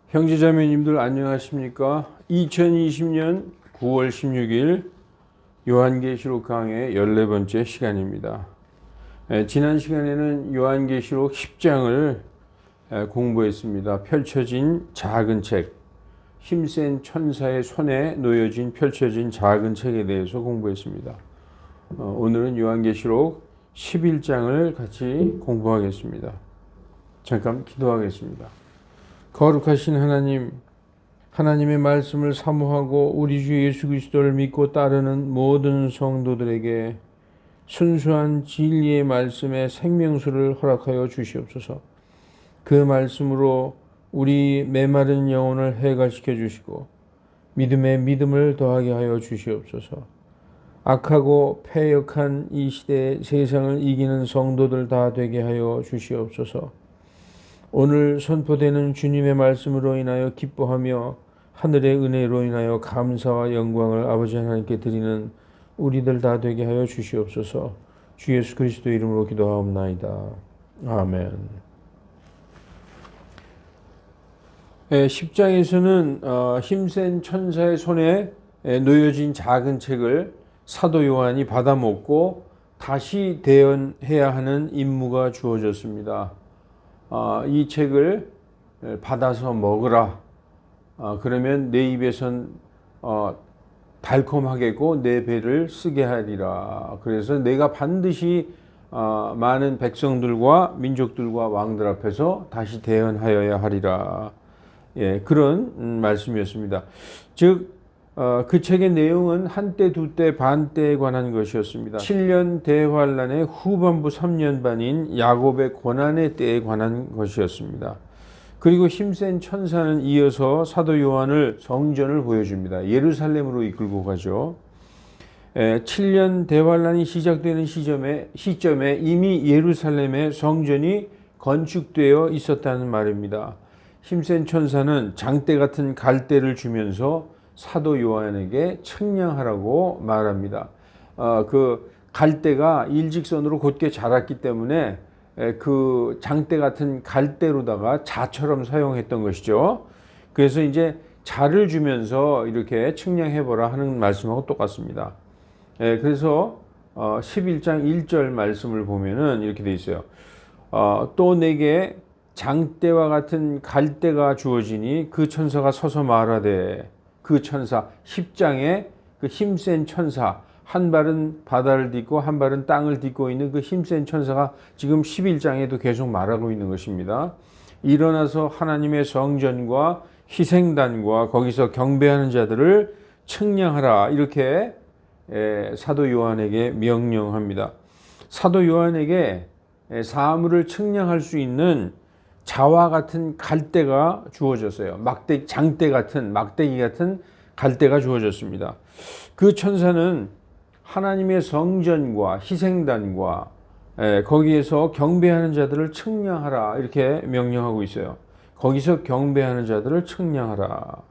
형제자매님들 안녕하십니까? 2020년 9월 16일 요한계시록 강의 14번째 시간입니다. 지난 시간에는 요한계시록 10장을 공부했습니다. 펼쳐진 작은 책, 힘센 천사의 손에 놓여진 펼쳐진 작은 책에 대해서 공부했습니다. 오늘은 요한계시록 11장을 같이 공부하겠습니다. 잠깐 기도하겠습니다. 거룩하신 하나님, 하나님의 말씀을 사모하고 우리 주 예수 그리스도를 믿고 따르는 모든 성도들에게 순수한 진리의 말씀의 생명수를 허락하여 주시옵소서. 그 말씀으로 우리 메마른 영혼을 해갈시켜 주시고 믿음에 믿음을 더하게 하여 주시옵소서. 악하고 패역한 이 시대의 세상을 이기는 성도들 다 되게 하여 주시옵소서. 오늘 선포되는 주님의 말씀으로 인하여 기뻐하며 하늘의 은혜로 인하여 감사와 영광을 아버지 하나님께 드리는 우리들 다 되게 하여 주시옵소서. 주 예수 그리스도 이름으로 기도하옵나이다. 아멘. 10장에서는 힘센 천사의 손에 놓여진 작은 책을 사도 요한이 받아먹고 다시 대언해야 하는 임무가 주어졌습니다. 이 책을 받아서 먹으라. 그러면 내 입에선 달콤하겠고 내 배를 쓰게 하리라. 그래서 내가 반드시 많은 백성들과 민족들과 왕들 앞에서 다시 대언하여야 하리라. 예, 그런 말씀이었습니다. 즉 그 책의 내용은 한때, 두때, 반때에 관한 것이었습니다. 7년 대환란의 후반부 3년 반인 야곱의 고난의 때에 관한 것이었습니다. 그리고 힘센 천사는 이어서 사도 요한을 성전을 보여줍니다. 예루살렘으로 이끌고 가죠. 7년 대환란이 시작되는 시점에 이미 예루살렘의 성전이 건축되어 있었다는 말입니다. 힘센 천사는 장대 같은 갈대를 주면서 사도 요한에게 측량하라고 말합니다. 그 갈대가 일직선으로 곧게 자랐기 때문에 그 장대 같은 갈대로다가 자처럼 사용했던 것이죠. 그래서 이제 자를 주면서 이렇게 측량해보라 하는 말씀하고 똑같습니다. 그래서 11장 1절 말씀을 보면은 이렇게 돼 있어요. 또 내게 장대와 같은 갈대가 주어지니 그 천사가 서서 말하되, 그 천사 10장에 그 힘센 천사, 한 발은 바다를 딛고 한 발은 땅을 딛고 있는 그 힘센 천사가 지금 11장에도 계속 말하고 있는 것입니다. 일어나서 하나님의 성전과 희생단과 거기서 경배하는 자들을 측량하라, 이렇게 사도 요한에게 명령합니다. 사도 요한에게 사물을 측량할 수 있는 자와 같은 갈대가 주어졌어요. 장대 같은, 막대기 같은 갈대가 주어졌습니다. 그 천사는 하나님의 성전과 희생단과 거기에서 경배하는 자들을 측량하라, 이렇게 명령하고 있어요. 거기서 경배하는 자들을 측량하라.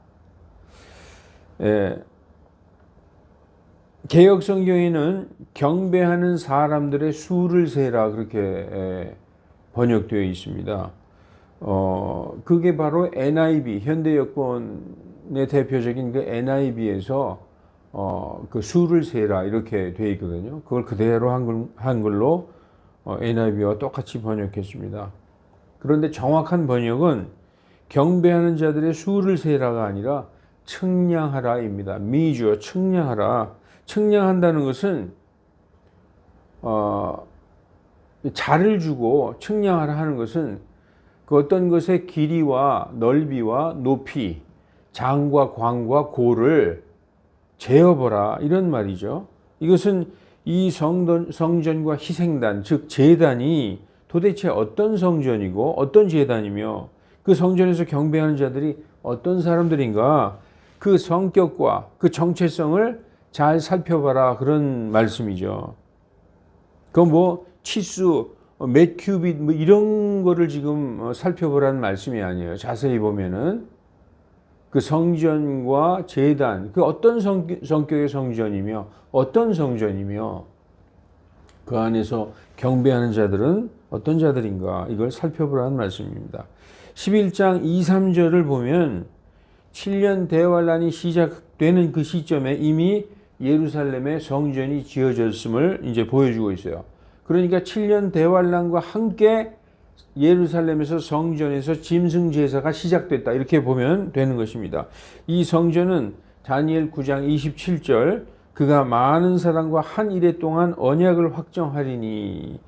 개역 성경에는 경배하는 사람들의 수를 세라, 그렇게 번역되어 있습니다. 그게 바로 NIV, 현대 여권의 대표적인 그 NIV에서 그 수를 세라, 이렇게 되어 있거든요. 그걸 그대로 한글로 NIV와 똑같이 번역했습니다. 그런데 정확한 번역은 경배하는 자들의 수를 세라가 아니라 측량하라입니다. measure, 측량하라. 측량한다는 것은 자를 주고 측량하라 하는 것은 그 어떤 것의 길이와 넓이와 높이, 장과 광과 고를 재어보라, 이런 말이죠. 이것은 이 성전과 희생단, 즉 제단이 도대체 어떤 성전이고 어떤 제단이며 그 성전에서 경배하는 자들이 어떤 사람들인가, 그 성격과 그 정체성을 잘 살펴봐라, 그런 말씀이죠. 그 뭐 치수, 몇 큐빗 뭐 이런 거를 지금 살펴보라는 말씀이 아니에요. 자세히 보면은 그 성전과 제단, 그 어떤 성격의 성전이며 어떤 성전이며 그 안에서 경배하는 자들은 어떤 자들인가 이걸 살펴보라는 말씀입니다. 11장 2, 3절을 보면 7년 대환란이 시작되는 그 시점에 이미 예루살렘의 성전이 지어졌음을 이제 보여주고 있어요. 그러니까 7년 대환란과 함께 예루살렘에서 성전에서 짐승 제사가 시작됐다 이렇게 보면 되는 것입니다. 이 성전은 다니엘 9장 27절 그가 많은 사람과 한 이레 동안 언약을 확정하리니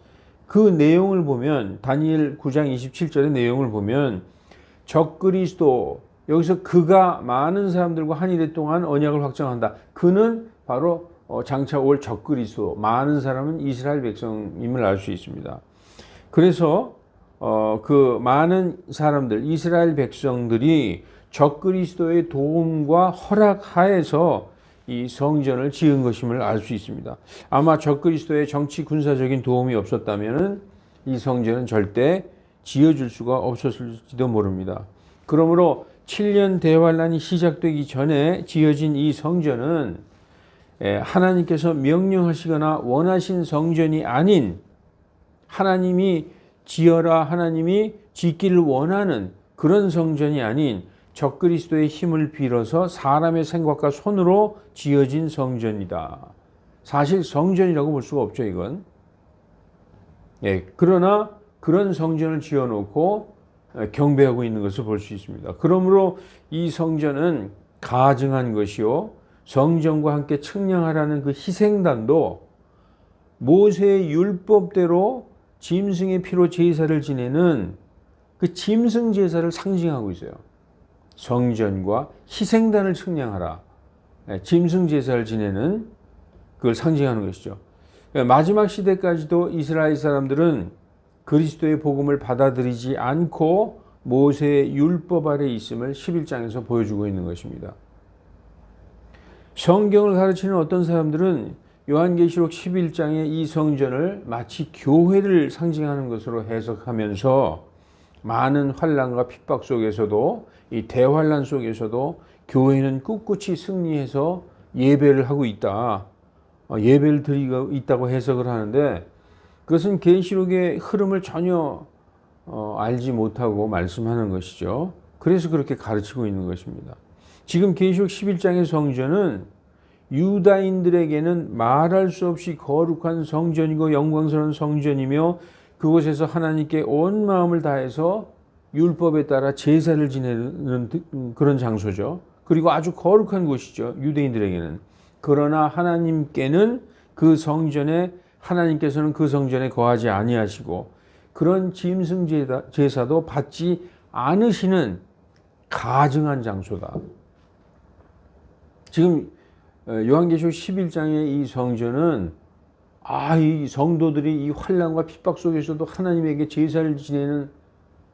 그 내용을 보면 다니엘 9장 27절의 내용을 보면 적그리스도 여기서 그가 많은 사람들과 한 이레 동안 언약을 확정한다. 그는 바로 장차 올 적그리스도 많은 사람은 이스라엘 백성임을 알 수 있습니다. 그래서 그 많은 사람들 이스라엘 백성들이 적그리스도의 도움과 허락하에서 이 성전을 지은 것임을 알 수 있습니다. 아마 적그리스도의 정치 군사적인 도움이 없었다면 이 성전은 절대 지어줄 수가 없었을지도 모릅니다. 그러므로 7년 대환란이 시작되기 전에 지어진 이 성전은 하나님께서 명령하시거나 원하신 성전이 아닌 하나님이 지어라 하나님이 짓기를 원하는 그런 성전이 아닌 적그리스도의 힘을 빌어서 사람의 생각과 손으로 지어진 성전이다. 사실 성전이라고 볼 수가 없죠, 이건. 그러나 그런 성전을 지어놓고 경배하고 있는 것을 볼 수 있습니다. 그러므로 이 성전은 가증한 것이요. 성전과 함께 측량하라는 그 희생단도 모세의 율법대로 짐승의 피로 제사를 지내는 그 짐승 제사를 상징하고 있어요. 성전과 희생단을 측량하라. 짐승 제사를 지내는 그걸 상징하는 것이죠. 마지막 시대까지도 이스라엘 사람들은 그리스도의 복음을 받아들이지 않고 모세의 율법 아래 있음을 11장에서 보여주고 있는 것입니다. 성경을 가르치는 어떤 사람들은 요한계시록 11장의 이 성전을 마치 교회를 상징하는 것으로 해석하면서 많은 환난과 핍박 속에서도 이 대환난 속에서도 교회는 꿋꿋이 승리해서 예배를 하고 있다. 예배를 드리고 있다고 해석을 하는데 그것은 계시록의 흐름을 전혀 알지 못하고 말씀하는 것이죠. 그래서 그렇게 가르치고 있는 것입니다. 지금 계시록 11장의 성전은 유다인들에게는 말할 수 없이 거룩한 성전이고 영광스러운 성전이며 그곳에서 하나님께 온 마음을 다해서 율법에 따라 제사를 지내는 그런 장소죠. 그리고 아주 거룩한 곳이죠. 유대인들에게는. 그러나 하나님께는 그 성전에 하나님께서는 그 성전에 거하지 아니하시고 그런 짐승 제사도 받지 않으시는 가증한 장소다. 지금 요한계시록 11장의 이 성전은 이 성도들이 이 환난과 핍박 속에서도 하나님에게 제사를 지내는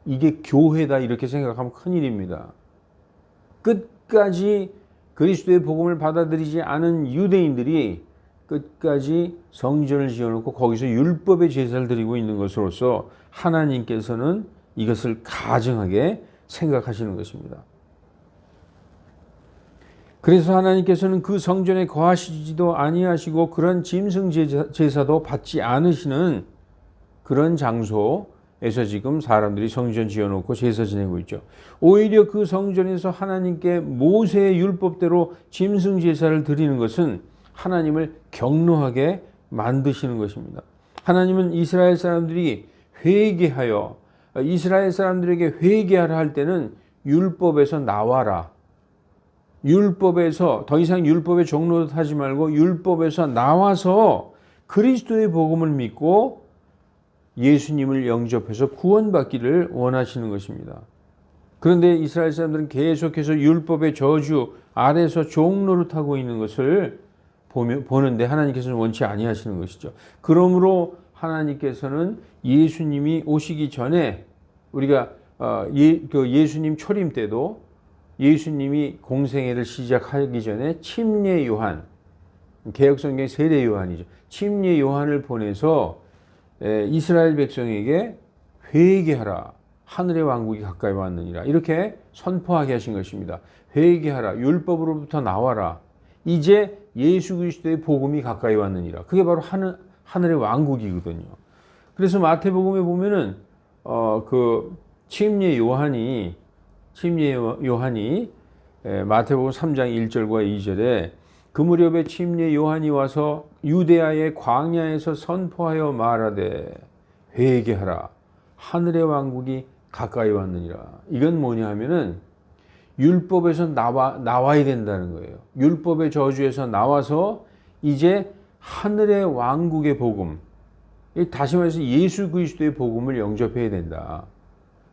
이게 교회다 이렇게 생각하면 큰일입니다. 끝까지 그리스도의 복음을 받아들이지 않은 유대인들이 끝까지 성전을 지어놓고 거기서 율법의 제사를 드리고 있는 것으로서 하나님께서는 이것을 가증하게 생각하시는 것입니다. 그래서 하나님께서는 그 성전에 거하시지도 아니하시고 그런 짐승 제사도 받지 않으시는 그런 장소에서 지금 사람들이 성전 지어놓고 제사 지내고 있죠. 오히려 그 성전에서 하나님께 모세의 율법대로 짐승 제사를 드리는 것은 하나님을 경노하게 만드시는 것입니다. 하나님은 이스라엘 사람들이 회개하여 이스라엘 사람들에게 회개하라 할 때는 율법에서 나와라. 율법에서 더 이상 율법의 종노릇 하지 말고 율법에서 나와서 그리스도의 복음을 믿고 예수님을 영접해서 구원받기를 원하시는 것입니다. 그런데 이스라엘 사람들은 계속해서 율법의 저주 아래서 종노릇하고 있는 것을 보는데 하나님께서는 원치 아니하시는 것이죠. 그러므로 하나님께서는 예수님이 오시기 전에 우리가 예수님 초림 때도 예수님이 공생애를 시작하기 전에 침례 요한, 개역성경 세례 요한이죠. 침례 요한을 보내서 이스라엘 백성에게 회개하라. 하늘의 왕국이 가까이 왔느니라. 이렇게 선포하게 하신 것입니다. 회개하라. 율법으로부터 나와라. 이제 예수 그리스도의 복음이 가까이 왔느니라. 그게 바로 하늘의 왕국이거든요. 그래서 마태복음에 보면은 그 침례 요한이 마태복음 3장 1절과 2절에 그 무렵에 침례 요한이 와서 유대아의 광야에서 선포하여 말하되 회개하라. 하늘의 왕국이 가까이 왔느니라. 이건 뭐냐 하면은 율법에서 나와야 된다는 거예요. 율법의 저주에서 나와서 이제 하늘의 왕국의 복음, 다시 말해서 예수 그리스도의 복음을 영접해야 된다.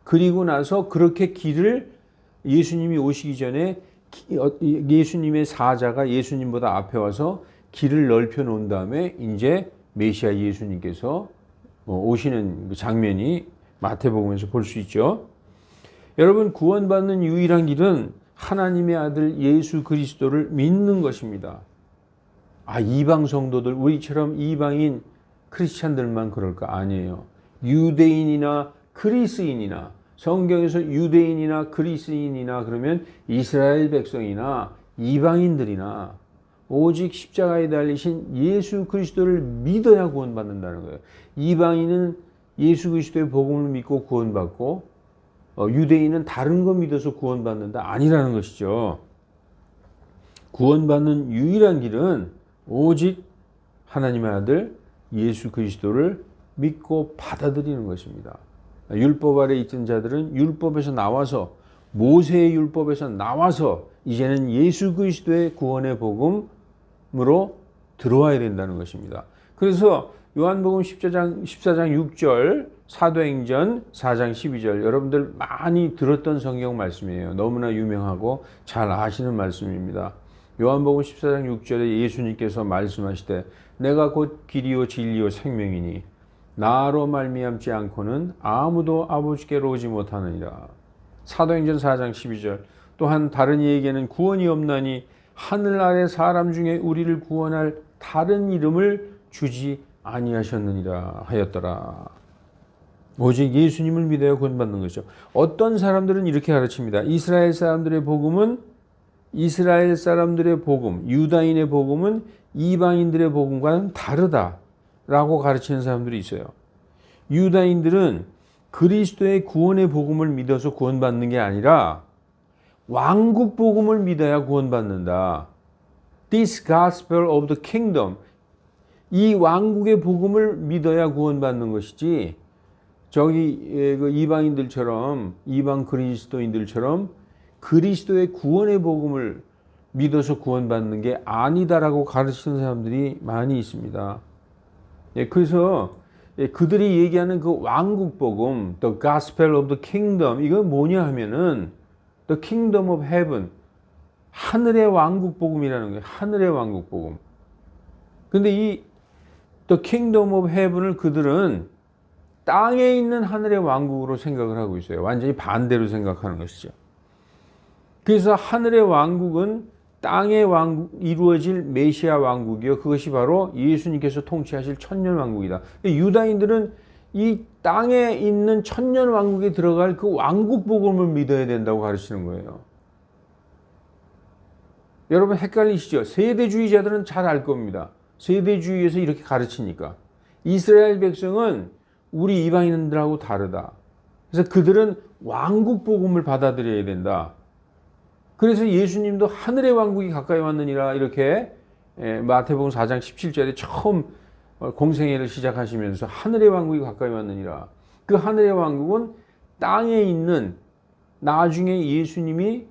그리고 나서 그렇게 길을 예수님이 오시기 전에 예수님의 사자가 예수님보다 앞에 와서 길을 넓혀 놓은 다음에 이제 메시아 예수님께서 오시는 그 장면이 마태복음에서 볼 수 있죠. 여러분, 구원받는 유일한 길은 하나님의 아들 예수 그리스도를 믿는 것입니다. 이방 성도들, 우리처럼 이방인 크리스찬들만 그럴까? 아니에요. 유대인이나 그리스인이나, 성경에서 유대인이나 그리스인이나 그러면 이스라엘 백성이나 이방인들이나 오직 십자가에 달리신 예수 그리스도를 믿어야 구원받는다는 거예요. 이방인은 예수 그리스도의 복음을 믿고 구원받고 유대인은 다른 거 믿어서 구원받는다, 아니라는 것이죠. 구원받는 유일한 길은 오직 하나님의 아들 예수 그리스도를 믿고 받아들이는 것입니다. 율법 아래 있던 자들은 율법에서 나와서, 모세의 율법에서 나와서 이제는 예수 그리스도의 구원의 복음으로 들어와야 된다는 것입니다. 그래서 요한복음 14장 6절, 사도행전 4장 12절, 여러분들 많이 들었던 성경 말씀이에요. 너무나 유명하고 잘 아시는 말씀입니다. 요한복음 14장 6절에 예수님께서 말씀하시되 내가 곧 길이요 진리요 생명이니 나로 말미암지 않고는 아무도 아버지께로 오지 못하느니라. 사도행전 4장 12절, 또한 다른 이에게는 구원이 없나니 하늘 아래 사람 중에 우리를 구원할 다른 이름을 주지 아니하셨느니라 하였더라. 오직 예수님을 믿어야 구원받는 것이죠. 어떤 사람들은 이렇게 가르칩니다. 이스라엘 사람들의 복음은, 이스라엘 사람들의 복음, 유다인의 복음은 이방인들의 복음과는 다르다라고 가르치는 사람들이 있어요. 유다인들은 그리스도의 구원의 복음을 믿어서 구원받는 게 아니라 왕국 복음을 믿어야 구원받는다. This gospel of the kingdom, 이 왕국의 복음을 믿어야 구원받는 것이지, 저기 그 이방인들처럼, 이방 그리스도인들처럼 그리스도의 구원의 복음을 믿어서 구원받는 게 아니다라고 가르치는 사람들이 많이 있습니다. 그래서 그들이 얘기하는 그 왕국 복음, the gospel of the kingdom, 이건 뭐냐 하면은 the kingdom of heaven, 하늘의 왕국 복음이라는 거예요. 하늘의 왕국 복음. 근데 이 the kingdom of heaven을 그들은 땅에 있는 하늘의 왕국으로 생각을 하고 있어요. 완전히 반대로 생각하는 것이죠. 그래서 하늘의 왕국은 땅의 왕국, 이루어질 메시아 왕국이요, 그것이 바로 예수님께서 통치하실 천년 왕국이다. 유다인들은 이 땅에 있는 천년 왕국에 들어갈 그 왕국 복음을 믿어야 된다고 가르치는 거예요. 여러분 헷갈리시죠? 세대주의자들은 잘 알 겁니다. 세대주의에서 이렇게 가르치니까. 이스라엘 백성은 우리 이방인들하고 다르다. 그래서 그들은 왕국 복음을 받아들여야 된다. 그래서 예수님도 하늘의 왕국이 가까이 왔느니라, 이렇게 마태복음 4장 17절에 처음 공생애를 시작하시면서 하늘의 왕국이 가까이 왔느니라. 그 하늘의 왕국은 땅에 있는, 나중에 예수님이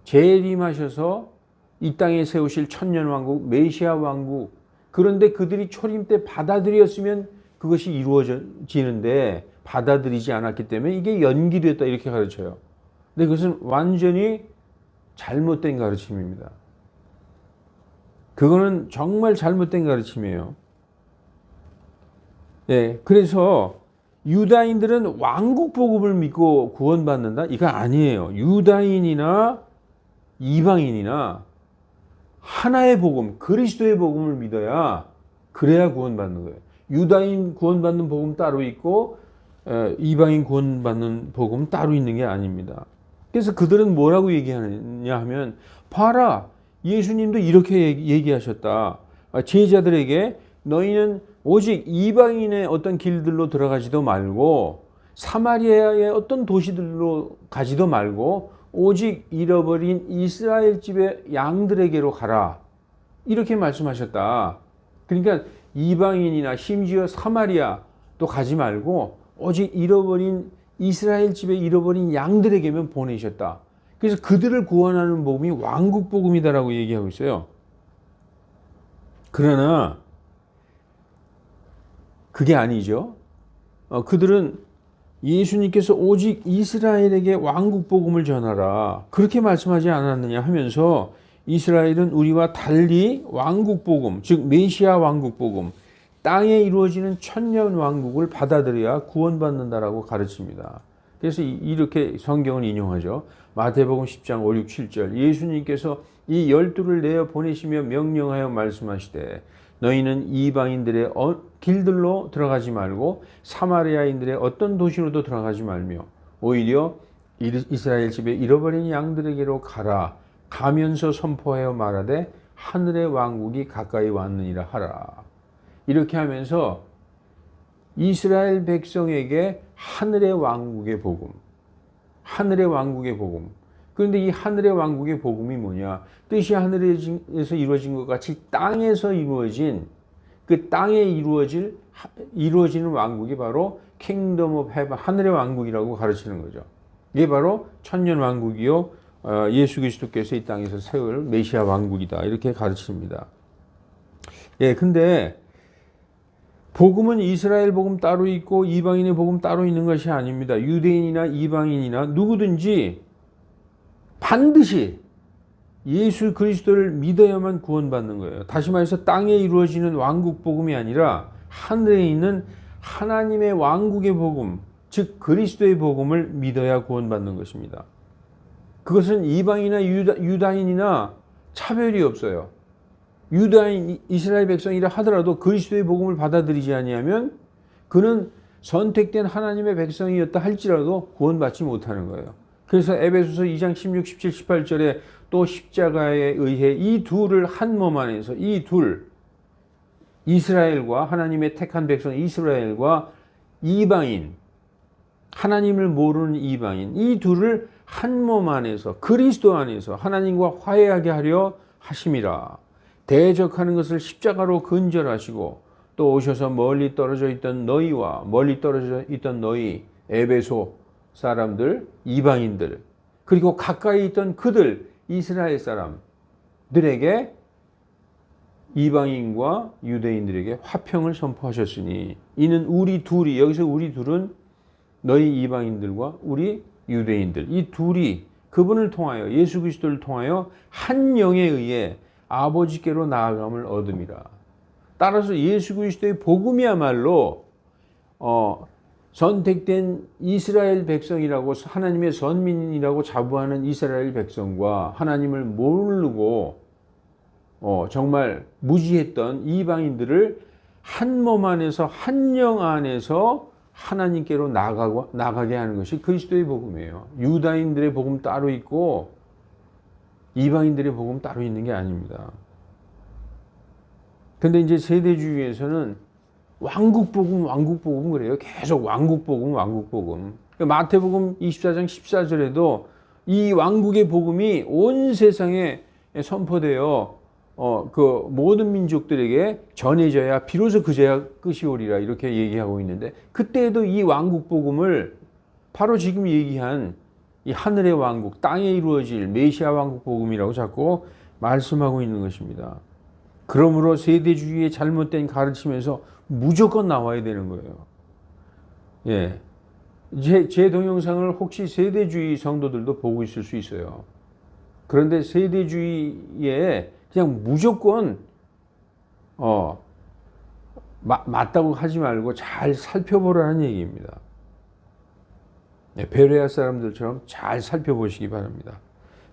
재림하셔서 이 땅에 세우실 천년 왕국, 메시아 왕국, 그런데 그들이 초림 때 받아들였으면 그것이 이루어지는데 받아들이지 않았기 때문에 이게 연기됐다, 이렇게 가르쳐요. 근데 그것은 완전히 잘못된 가르침입니다. 그거는 정말 잘못된 가르침이에요. 그래서 유다인들은 왕국 복음을 믿고 구원받는다? 이거 아니에요. 유다인이나 이방인이나 하나의 복음, 그리스도의 복음을 믿어야, 그래야 구원받는 거예요. 유다인 구원받는 복음 따로 있고 이방인 구원받는 복음 따로 있는 게 아닙니다. 그래서 그들은 뭐라고 얘기하느냐 하면 봐라 예수님도 이렇게 얘기하셨다. 제자들에게 너희는 오직 이방인의 어떤 길들로 들어가지도 말고 사마리아의 어떤 도시들로 가지도 말고 오직 잃어버린 이스라엘 집의 양들에게로 가라. 이렇게 말씀하셨다. 그러니까 이방인이나 심지어 사마리아도 가지 말고 오직 잃어버린 이스라엘 집에 잃어버린 양들에게만 보내셨다. 그래서 그들을 구원하는 복음이 왕국 복음이다라고 얘기하고 있어요. 그러나 그게 아니죠. 그들은 예수님께서 오직 이스라엘에게 왕국 복음을 전하라 그렇게 말씀하지 않았느냐 하면서 이스라엘은 우리와 달리 왕국 복음, 즉 메시아 왕국 복음, 땅에 이루어지는 천년 왕국을 받아들여야 구원받는다라고 가르칩니다. 그래서 이렇게 성경을 인용하죠. 마태복음 10장 5, 6, 7절 예수님께서 이 12를 내어 보내시며 명령하여 말씀하시되 너희는 이방인들의 길들로 들어가지 말고 사마리아인들의 어떤 도시로도 들어가지 말며 오히려 이스라엘 집에 잃어버린 양들에게로 가라. 가면서 선포하여 말하되 하늘의 왕국이 가까이 왔느니라 하라. 이렇게 하면서 이스라엘 백성에게 하늘의 왕국의 복음, 하늘의 왕국의 복음. 그런데 이 하늘의 왕국의 복음이 뭐냐? 뜻이 하늘에서 이루어진 것 같이 땅에서 이루어진 그 땅에 이루어지는 왕국이 바로 킹덤 오브 헤븐, 하늘의 왕국이라고 가르치는 거죠. 이게 바로 천년 왕국이요. 예수 그리스도께서 이 땅에서 세울 메시아 왕국이다. 이렇게 가르칩니다. 예, 근데 복음은 이스라엘 복음 따로 있고 이방인의 복음 따로 있는 것이 아닙니다. 유대인이나 이방인이나 누구든지 반드시 예수 그리스도를 믿어야만 구원받는 거예요. 다시 말해서 땅에 이루어지는 왕국 복음이 아니라 하늘에 있는 하나님의 왕국의 복음, 즉 그리스도의 복음을 믿어야 구원받는 것입니다. 그것은 이방이나 유다인이나 차별이 없어요. 유다인, 이스라엘 백성이라 하더라도 그리스도의 복음을 받아들이지 아니하면 그는 선택된 하나님의 백성이었다 할지라도 구원받지 못하는 거예요. 그래서 에베소서 2장 16, 17, 18절에 또 십자가에 의해 이 둘을 한 몸 안에서 이 둘, 이스라엘과 하나님의 택한 백성 이스라엘과 이방인, 하나님을 모르는 이방인, 이 둘을 한 몸 안에서 그리스도 안에서 하나님과 화해하게 하려 하심이라. 대적하는 것을 십자가로 근절하시고 또 오셔서 멀리 떨어져 있던 너희와 멀리 떨어져 있던 너희 에베소 사람들, 이방인들, 그리고 가까이 있던 그들, 이스라엘 사람들에게 이방인과 유대인들에게 화평을 선포하셨으니 이는 우리 둘이, 여기서 우리 둘은 너희 이방인들과 우리 유대인들, 이 둘이 그분을 통하여 예수 그리스도를 통하여 한 영에 의해 아버지께로 나아감을 얻음이라. 따라서 예수 그리스도의 복음이야말로 선택된 이스라엘 백성이라고 하나님의 선민이라고 자부하는 이스라엘 백성과 하나님을 모르고 정말 무지했던 이방인들을 한 몸 안에서 한 영 안에서 하나님께로 나가게 하는 것이 그리스도의 복음이에요. 유다인들의 복음 따로 있고 이방인들의 복음 따로 있는 게 아닙니다. 근데 이제 세대주의에서는 왕국복음 그래요. 계속 왕국복음. 마태복음 24장 14절에도 이 왕국의 복음이 온 세상에 선포되어 그 모든 민족들에게 전해져야 비로소 그제야 끝이 오리라 이렇게 얘기하고 있는데 그때에도 이 왕국복음을 바로 지금 얘기한 이 하늘의 왕국, 땅에 이루어질 메시아 왕국 복음이라고 자꾸 말씀하고 있는 것입니다. 그러므로 세대주의의 잘못된 가르침에서 무조건 나와야 되는 거예요. 예. 제 동영상을 혹시 세대주의 성도들도 보고 있을 수 있어요. 그런데 세대주의에 그냥 무조건 맞다고 하지 말고 잘 살펴보라는 얘기입니다. 네, 베레아 사람들처럼 잘 살펴보시기 바랍니다.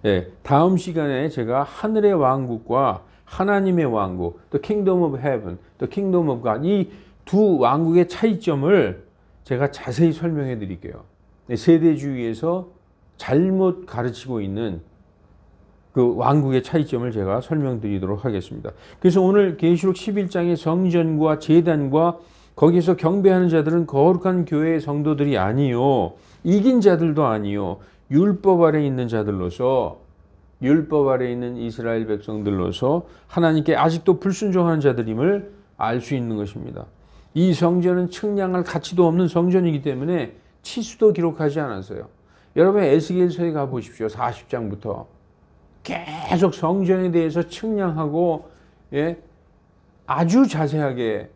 예, 다음 시간에 제가 하늘의 왕국과 하나님의 왕국, The Kingdom of Heaven, The Kingdom of God, 이 두 왕국의 차이점을 제가 자세히 설명해 드릴게요. 세대주의에서 잘못 가르치고 있는 그 왕국의 차이점을 제가 설명드리도록 하겠습니다. 그래서 오늘 계시록 11장의 성전과 제단과 거기서 경배하는 자들은 거룩한 교회의 성도들이 아니요, 이긴 자들도 아니요, 율법 아래 있는 자들로서, 율법 아래 있는 이스라엘 백성들로서 하나님께 아직도 불순종하는 자들임을 알 수 있는 것입니다. 이 성전은 측량할 가치도 없는 성전이기 때문에 치수도 기록하지 않았어요. 여러분 에스겔서에 가보십시오. 40장부터 계속 성전에 대해서 측량하고, 예, 아주 자세하게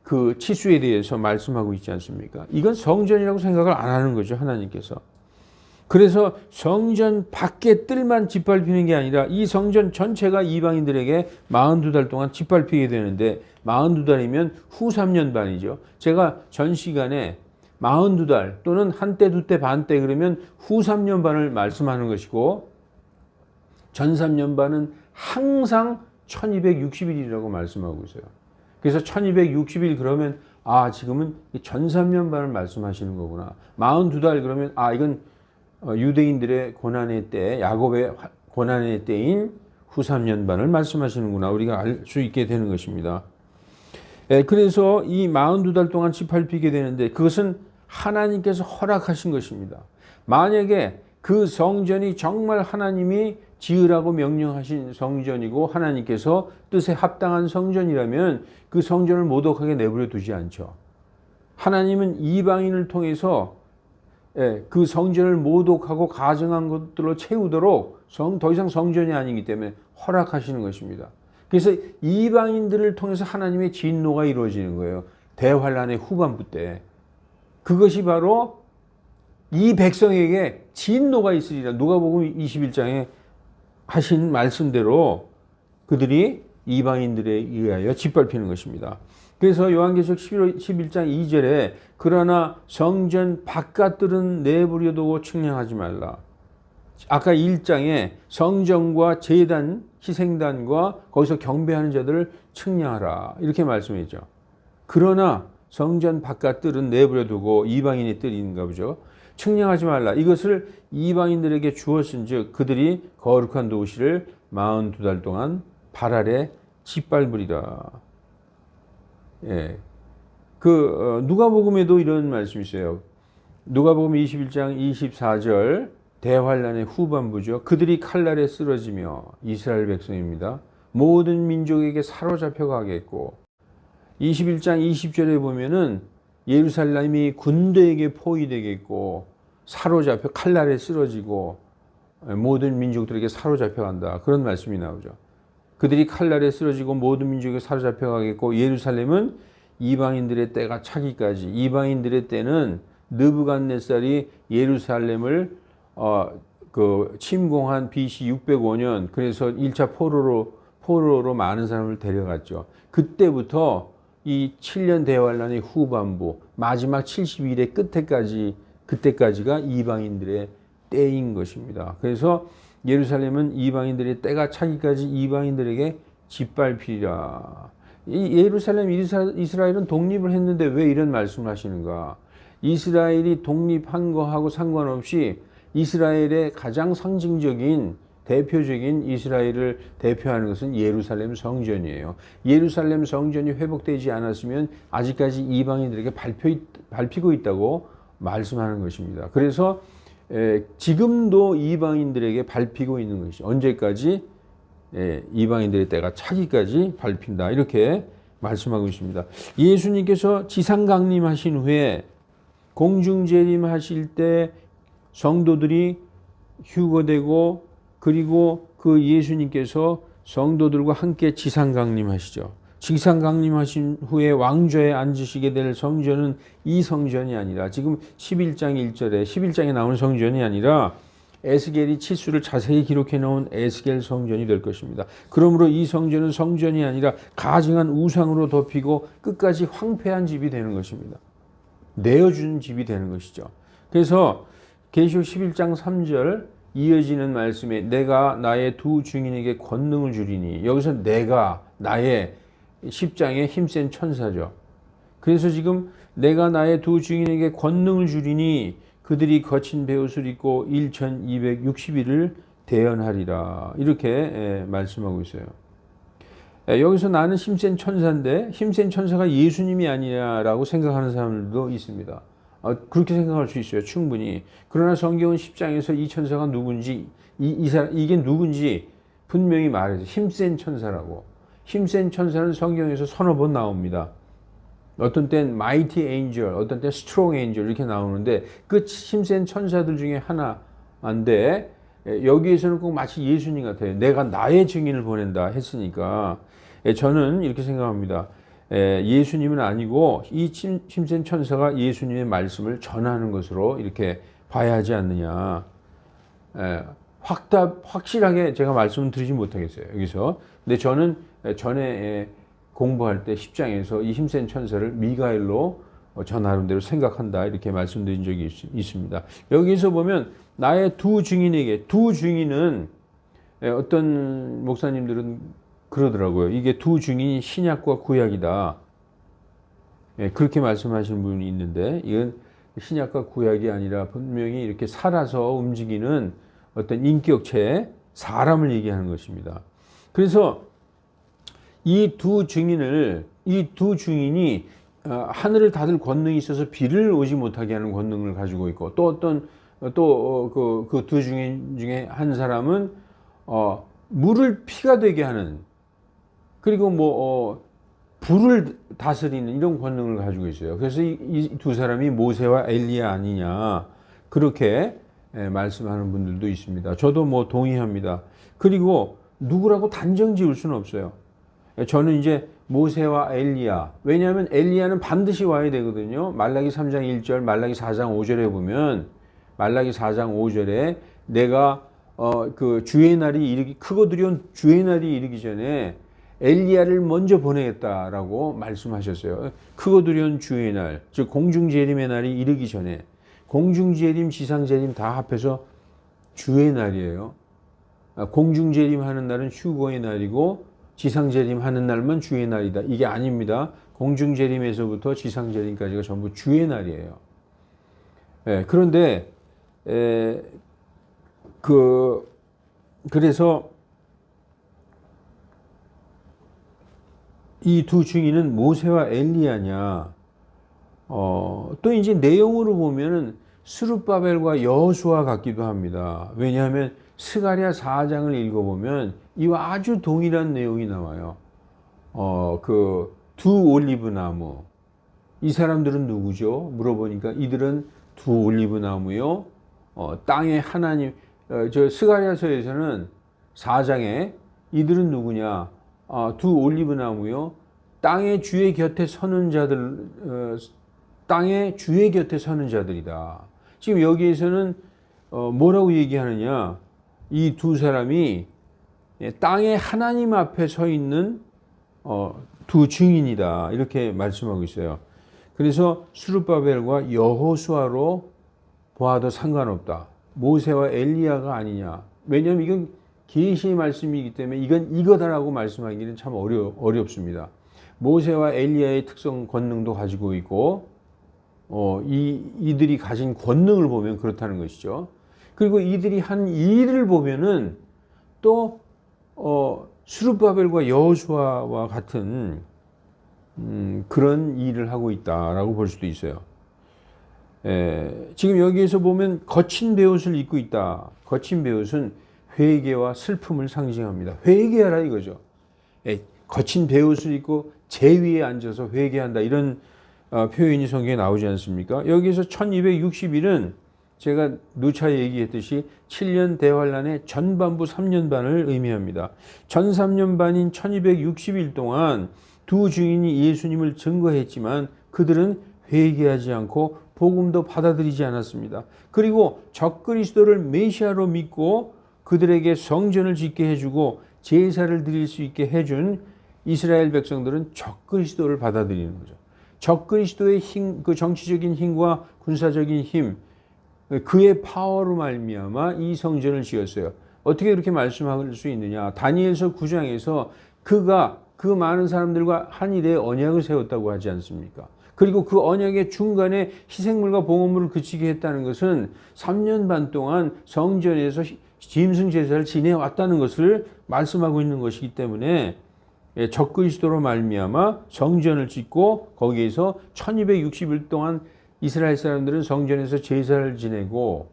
그 치수에 대해서 말씀하고 있지 않습니까? 이건 성전이라고 생각을 안 하는 거죠, 하나님께서. 그래서 성전 밖의 뜰만 짓밟히는 게 아니라 이 성전 전체가 이방인들에게 42달 동안 짓밟히게 되는데, 42달이면 후 3년 반이죠. 제가 전 시간에 42달 또는 한때 두때 반때 그러면 후 3년 반을 말씀하는 것이고, 전 3년 반은 항상 1260일이라고 말씀하고 있어요. 그래서 1260일 그러면 지금은 전 3년 반을 말씀하시는 거구나. 42달 그러면 이건 유대인들의 고난의 때, 야곱의 고난의 때인 후 3년 반을 말씀하시는구나. 우리가 알 수 있게 되는 것입니다. 그래서 이 42달 동안 짓밟히게 되는데 그것은 하나님께서 허락하신 것입니다. 만약에 그 성전이 정말 하나님이 지으라고 명령하신 성전이고 하나님께서 뜻에 합당한 성전이라면 그 성전을 모독하게 내버려 두지 않죠. 하나님은 이방인을 통해서 그 성전을 모독하고 가증한 것들로 채우도록 더 이상 성전이 아니기 때문에 허락하시는 것입니다. 그래서 이방인들을 통해서 하나님의 진노가 이루어지는 거예요. 대환란의 후반부 때. 그것이 바로 이 백성에게 진노가 있으리라. 누가복음 21장에 하신 말씀대로 그들이 이방인들에 의하여 짓밟히는 것입니다. 그래서 요한계시록 11장 2절에 그러나 성전 바깥들은 내버려 두고 측량하지 말라. 아까 1장에 성전과 제단, 희생단과 거기서 경배하는 자들을 측량하라. 이렇게 말씀했죠. 그러나 성전 바깥들은 내버려 두고 이방인의 뜰인가 보죠. 측량하지 말라. 이것을 이방인들에게 주었은즉 그들이 거룩한 도시를 42달 동안 발 아래 짓밟으리라. 예. 누가복음에도 이런 말씀이 있어요. 누가복음 21장 24절 대환란의 후반부죠. 그들이 칼날에 쓰러지며 이스라엘 백성입니다. 모든 민족에게 사로잡혀 가겠고 21장 20절에 보면은 예루살렘이 군대에게 포위되겠고 사로잡혀 칼날에 쓰러지고 모든 민족들에게 사로잡혀 간다. 그런 말씀이 나오죠. 그들이 칼날에 쓰러지고 모든 민족에게 사로잡혀 가겠고 예루살렘은 이방인들의 때가 차기까지. 이방인들의 때는 느부갓네살이 예루살렘을 침공한 BC 605년 그래서 1차 포로로 많은 사람을 데려갔죠. 그때부터 이 7년 대환란의 후반부 마지막 72일의 그때까지가 이방인들의 때인 것입니다. 그래서 예루살렘은 이방인들의 때가 차기까지 이방인들에게 짓밟히리라. 이 예루살렘 이스라엘은 독립을 했는데 왜 이런 말씀을 하시는가? 이스라엘이 독립한 거하고 상관없이 이스라엘의 가장 상징적인 대표적인 이스라엘을 대표하는 것은 예루살렘 성전이에요. 예루살렘 성전이 회복되지 않았으면 아직까지 이방인들에게 밟히고 있다고 말씀하는 것입니다. 그래서 지금도 이방인들에게 밟히고 있는 것이 언제까지? 이방인들의 때가 차기까지 밟힌다. 이렇게 말씀하고 있습니다. 예수님께서 지상 강림하신 후에 공중 재림하실 때 성도들이 휴거되고 그리고 그 예수님께서 성도들과 함께 지상 강림하시죠. 지상 강림하신 후에 왕좌에 앉으시게 될 성전은 이 성전이 아니라 지금 11장에 나오는 성전이 아니라 에스겔이 치수를 자세히 기록해 놓은 에스겔 성전이 될 것입니다. 그러므로 이 성전은 성전이 아니라 가증한 우상으로 덮이고 끝까지 황폐한 집이 되는 것입니다. 내어준 집이 되는 것이죠. 그래서 계시록 11장 3절 이어지는 말씀에 내가 나의 두 증인에게 권능을 주리니 여기서 내가 나의 10장의 힘센 천사죠. 그래서 지금 내가 나의 두 증인에게 권능을 주리니 그들이 거친 베옷을 입고 1260일을 대언하리라. 이렇게 말씀하고 있어요. 여기서 나는 힘센 천사인데 힘센 천사가 예수님이 아니냐라고 생각하는 사람들도 있습니다. 그렇게 생각할 수 있어요. 충분히. 그러나 성경은 10장에서 이 천사가 누군지 이게 누군지 분명히 말해서 힘센 천사라고. 힘센 천사는 성경에서 서너 번 나옵니다. 어떤 땐 mighty angel, 어떤 땐 strong angel 이렇게 나오는데 그 힘센 천사들 중에 하나인데 여기에서는 꼭 마치 예수님 같아요. 내가 나의 증인을 보낸다 했으니까 저는 이렇게 생각합니다. 예수님은 아니고 이 힘센 천사가 예수님의 말씀을 전하는 것으로 이렇게 봐야 하지 않느냐. 확실하게 제가 말씀을 드리지 못하겠어요. 여기서. 근데 저는 전에 공부할 때 10장에서 이 힘센 천사를 미가엘로 저 나름대로 생각한다 이렇게 말씀드린 적이 있습니다. 여기서 보면 나의 두 증인에게 두 증인은 어떤 목사님들은 그러더라고요. 이게 두 증인이 신약과 구약이다. 그렇게 말씀하시는 분이 있는데 이건 신약과 구약이 아니라 분명히 이렇게 살아서 움직이는 어떤 인격체 사람을 얘기하는 것입니다. 그래서 이 두 증인이 하늘을 닫을 권능이 있어서 비를 오지 못하게 하는 권능을 가지고 있고 또 어떤 그 두 증인 중에 한 사람은 물을 피가 되게 하는 그리고 불을 다스리는 이런 권능을 가지고 있어요. 그래서 이 두 사람이 모세와 엘리야 아니냐 그렇게 말씀하는 분들도 있습니다. 저도 동의합니다. 그리고 누구라고 단정 지을 수는 없어요. 저는 이제 모세와 엘리야. 왜냐하면 엘리야는 반드시 와야 되거든요. 말라기 3장 1절, 말라기 4장 5절에 보면 말라기 4장 5절에 내가 그 주의 날이 크고 두려운 주의 날이 이르기 전에 엘리야를 먼저 보내겠다라고 말씀하셨어요. 크고 두려운 주의 날, 즉 공중재림의 날이 이르기 전에 공중재림, 지상재림 다 합해서 주의 날이에요. 공중재림하는 날은 휴거의 날이고 지상재림하는 날만 주의 날이다. 이게 아닙니다. 공중재림에서부터 지상재림까지가 전부 주의 날이에요. 그런데 그래서 이 두 증인은 모세와 엘리야냐. 또 이제 내용으로 보면은 스룹바벨과 여호수아 같기도 합니다. 왜냐하면 스가랴 4장을 읽어보면 이와 아주 동일한 내용이 나와요. 그 두 올리브 나무. 이 사람들은 누구죠? 물어보니까 이들은 두 올리브 나무요. 땅의 하나님, 저 스가랴서에서는 4장에 이들은 누구냐? 두 올리브 나무요. 땅의 주의 곁에 서는 자들, 땅의 주의 곁에 서는 자들이다. 지금 여기에서는 뭐라고 얘기하느냐? 이 두 사람이 땅의 하나님 앞에 서 있는 두 증인이다. 이렇게 말씀하고 있어요. 그래서 스룹바벨과 여호수아로 보아도 상관없다. 모세와 엘리야가 아니냐. 왜냐하면 이건 계시의 말씀이기 때문에 이건 이거다라고 말씀하기는 참 어렵습니다. 모세와 엘리야의 특성 권능도 가지고 있고 이들이 가진 권능을 보면 그렇다는 것이죠. 그리고 이들이 한 일을 보면은 또 스룹바벨과 여호수아와 같은 그런 일을 하고 있다라고 볼 수도 있어요. 지금 여기에서 보면 거친 베옷을 입고 있다. 거친 베옷은 회개와 슬픔을 상징합니다. 회개하라 이거죠. 거친 베옷을 입고 제 위에 앉아서 회개한다. 이런 표현이 성경에 나오지 않습니까? 여기서 1260일은 제가 누차 얘기했듯이 7년 대환란의 전반부 3년 반을 의미합니다. 전 3년 반인 1260일 동안 두 증인이 예수님을 증거했지만 그들은 회개하지 않고 복음도 받아들이지 않았습니다. 그리고 적그리스도를 메시아로 믿고 그들에게 성전을 짓게 해주고 제사를 드릴 수 있게 해준 이스라엘 백성들은 적그리스도를 받아들이는 거죠. 적그리스도의 힘, 그 정치적인 힘과 군사적인 힘, 그의 파워로 말미암아 이 성전을 지었어요. 어떻게 그렇게 말씀할 수 있느냐? 다니엘서 9장에서 그가 그 많은 사람들과 한 일에 언약을 세웠다고 하지 않습니까? 그리고 그 언약의 중간에 희생물과 봉헌물을 그치게 했다는 것은 3년 반 동안 성전에서 짐승 제사를 지내왔다는 것을 말씀하고 있는 것이기 때문에 적그리스도로 말미암아 성전을 짓고 거기에서 1260일 동안 이스라엘 사람들은 성전에서 제사를 지내고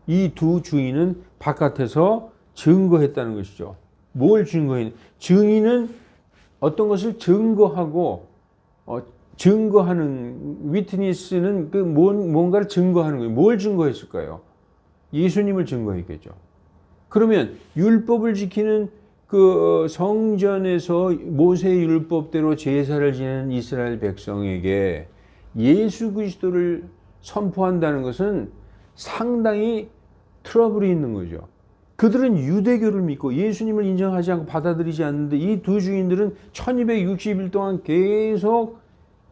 이 두 주인은 바깥에서 증거했다는 것이죠. 뭘 증거했냐? 증인은 어떤 것을 증거하고 증거하는 위트니스는 그 뭔가를 증거하는 거예요. 뭘 증거했을까요? 예수님을 증거했겠죠. 그러면 율법을 지키는 그 성전에서 모세의 율법대로 제사를 지내는 이스라엘 백성에게 예수 그리스도를 선포한다는 것은 상당히 트러블이 있는 거죠. 그들은 유대교를 믿고 예수님을 인정하지 않고 받아들이지 않는데 이 두 주인들은 1260일 동안 계속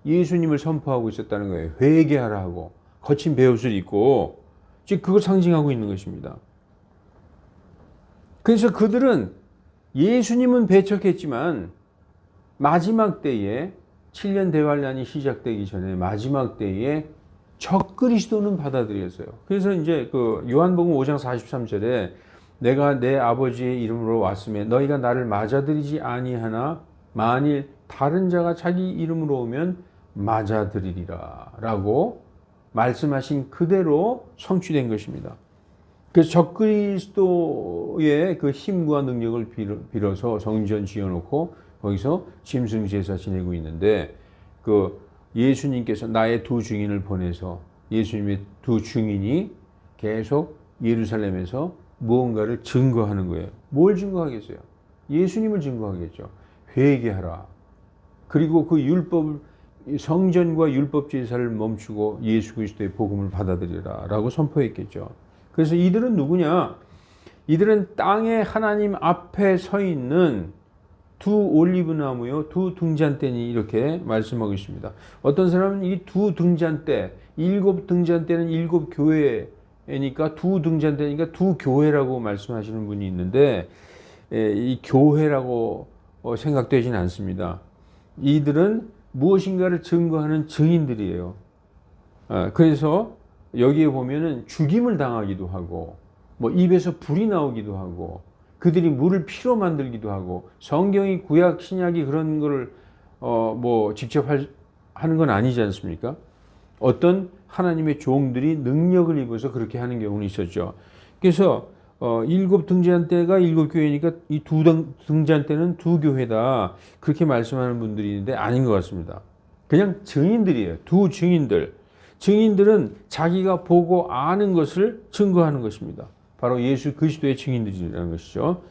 예수님을 선포하고 있었다는 거예요. 회개하라 하고 거친 베옷을 입고 즉 그걸 상징하고 있는 것입니다. 그래서 그들은 예수님은 배척했지만 마지막 때에 7년 대환란이 시작되기 전에 마지막 때에 적그리스도는 받아들였어요. 그래서 이제 그 요한복음 5장 43절에 내가 내 아버지의 이름으로 왔음에 너희가 나를 맞아들이지 아니하나 만일 다른 자가 자기 이름으로 오면 맞아들이리라 라고 말씀하신 그대로 성취된 것입니다. 그래서 적그리스도의 그 힘과 능력을 빌어서 성전 지어놓고 거기서 짐승 제사 지내고 있는데 그 예수님께서 나의 두 증인을 보내서 예수님의 두 증인이 계속 예루살렘에서 무언가를 증거하는 거예요. 뭘 증거하겠어요? 예수님을 증거하겠죠. 회개하라. 그리고 그 율법 성전과 율법 제사를 멈추고 예수 그리스도의 복음을 받아들이라 라고 선포했겠죠. 그래서 이들은 누구냐? 이들은 땅에 하나님 앞에 서 있는 두 올리브 나무요, 두 등잔대니 이렇게 말씀하고 있습니다. 어떤 사람은 이 두 등잔대, 7등잔대는 7교회니까 두 등잔대니까 두 교회라고 말씀하시는 분이 있는데 이 교회라고 생각되지는 않습니다. 이들은 무엇인가를 증거하는 증인들이에요. 그래서 여기에 보면은 죽임을 당하기도 하고 뭐 입에서 불이 나오기도 하고 그들이 물을 피로 만들기도 하고 성경이 구약 신약이 그런 거를 뭐 직접 하는 건 아니지 않습니까? 어떤 하나님의 종들이 능력을 입어서 그렇게 하는 경우는 있었죠. 그래서 7등잔대가 7교회니까 이 두 등잔대는 두 교회다 그렇게 말씀하는 분들이 있는데 아닌 것 같습니다. 그냥 증인들이에요. 두 증인들. 증인들은 자기가 보고 아는 것을 증거하는 것입니다. 바로 예수 그리스도의 증인들이라는 것이죠.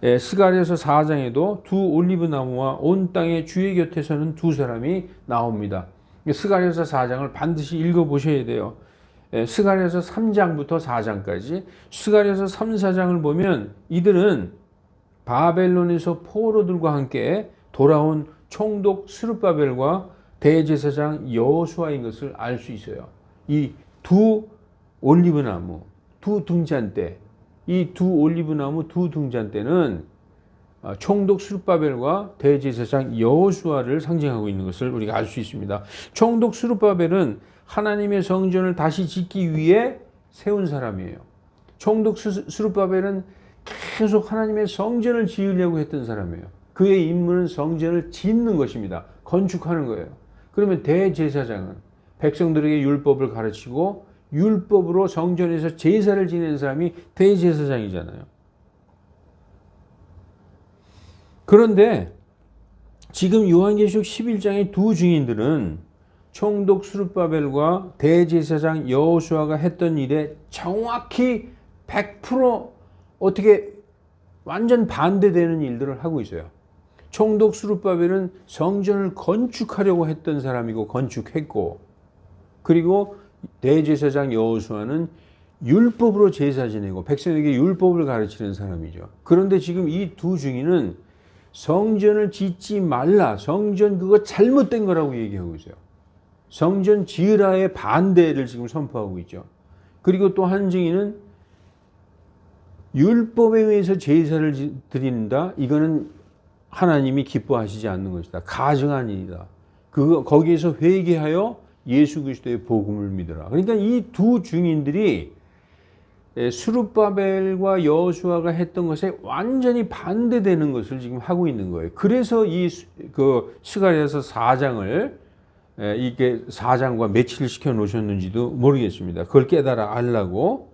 스가랴서 4장에도 두 올리브 나무와 온 땅의 주의 곁에 서는 두 사람이 나옵니다. 스가랴서 4장을 반드시 읽어보셔야 돼요. 스가랴서 3장부터 4장까지 스가랴서 3, 4장을 보면 이들은 바벨론에서 포로들과 함께 돌아온 총독 스룹바벨과 대제사장 여호수아인 것을 알 수 있어요. 이 두 올리브 나무, 두 등잔대, 이 두 올리브 나무 두 등잔대는 총독 스룹바벨과 대제사장 여호수아를 상징하고 있는 것을 우리가 알 수 있습니다. 총독 스룹바벨은 하나님의 성전을 다시 짓기 위해 세운 사람이에요. 총독 스룹바벨은 계속 하나님의 성전을 지으려고 했던 사람이에요. 그의 임무는 성전을 짓는 것입니다. 건축하는 거예요. 그러면 대제사장은 백성들에게 율법을 가르치고 율법으로 성전에서 제사를 지내는 사람이 대제사장이잖아요. 그런데 지금 요한계시록 11장의 두 증인들은 총독 스룹바벨과 대제사장 여호수아가 했던 일에 정확히 100% 어떻게 완전 반대되는 일들을 하고 있어요. 총독 스룹바벨은 성전을 건축하려고 했던 사람이고 건축했고 그리고 대제사장 여호수아는 율법으로 제사 지내고 백성에게 율법을 가르치는 사람이죠. 그런데 지금 이 두 증인은 성전을 짓지 말라. 성전 그거 잘못된 거라고 얘기하고 있어요. 성전 지으라의 반대를 지금 선포하고 있죠. 그리고 또 한 증인은 율법에 의해서 제사를 드린다. 이거는 하나님이 기뻐하시지 않는 것이다. 가증한 일이다. 거기에서 회개하여 예수 그리스도의 복음을 믿어라. 그러니까 이 두 증인들이 스룹바벨과 여호수아가 했던 것에 완전히 반대되는 것을 지금 하고 있는 거예요. 그래서 스가랴서 4장을 이게 4장과 매치를 시켜 놓으셨는지도 모르겠습니다. 그걸 깨달아 알라고.